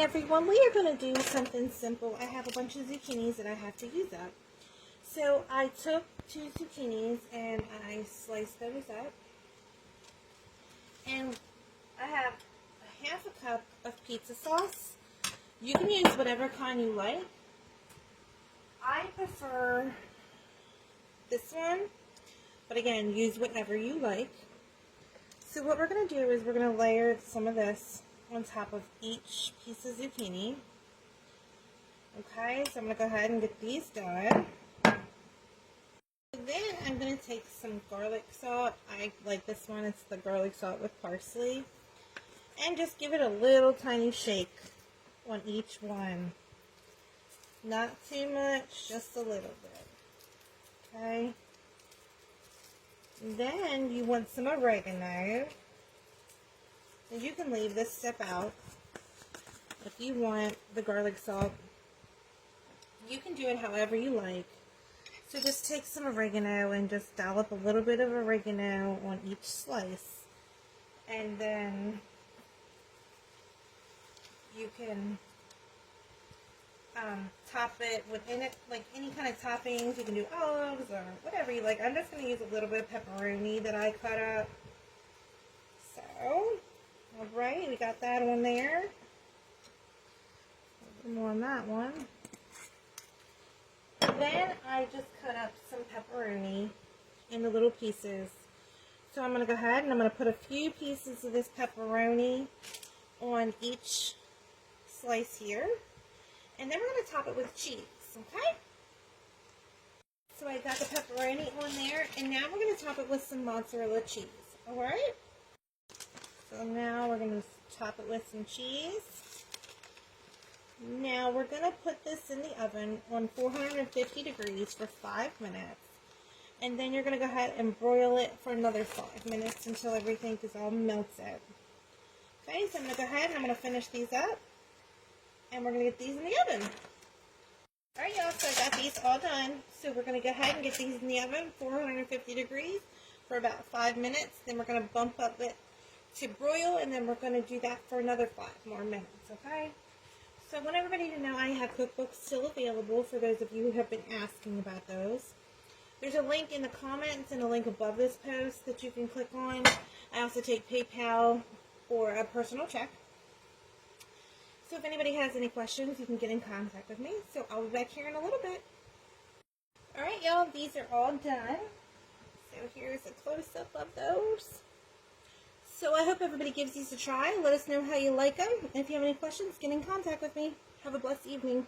everyone, we are going to do something simple. I have a bunch of zucchinis that I have to use up. So I took 2 zucchinis and I sliced those up. And I have a half a cup of pizza sauce. You can use whatever kind you like. I prefer this one, but again, use whatever you like. So what we're going to do is we're going to layer some of this on top of each piece of zucchini. Okay, so I'm going to go ahead and get these done. Then I'm going to take some garlic salt. I like this one, it's the garlic salt with parsley. And just give it a little tiny shake on each one. Not too much, just a little bit. Okay. Then you want some oregano. And you can leave this step out if you want the garlic salt. You can do it however you like. So just take some oregano and just dollop a little bit of oregano on each slice. And then you can top it with any kind of toppings. You can do olives or whatever you like. I'm just going to use a little bit of pepperoni that I cut up. So, alright, we got that on there. A little more on that one. Then I just cut up some pepperoni into little pieces. So I'm going to go ahead and I'm going to put a few pieces of this pepperoni on each slice here. And then we're going to top it with cheese, okay? So I got the pepperoni on there, and now we're going to top it with some mozzarella cheese, alright? So now we're going to top it with some cheese. Now we're going to put this in the oven on 450 degrees for 5 minutes. And then you're going to go ahead and broil it for another 5 minutes until everything is all melted. Okay, so I'm going to go ahead and I'm going to finish these up. And we're going to get these in the oven. Alright y'all, so I got these all done. So we're going to go ahead and get these in the oven, 450 degrees for about 5 minutes. Then we're going to bump up it to broil, and then we're going to do that for another 5 more minutes, okay? So I want everybody to know I have cookbooks still available for those of you who have been asking about those. There's a link in the comments and a link above this post that you can click on. I also take PayPal or a personal check. So if anybody has any questions, you can get in contact with me. So I'll be back here in a little bit. Alright y'all, these are all done. So here's a close-up of those. So I hope everybody gives these a try. Let us know how you like them. And if you have any questions, get in contact with me. Have a blessed evening.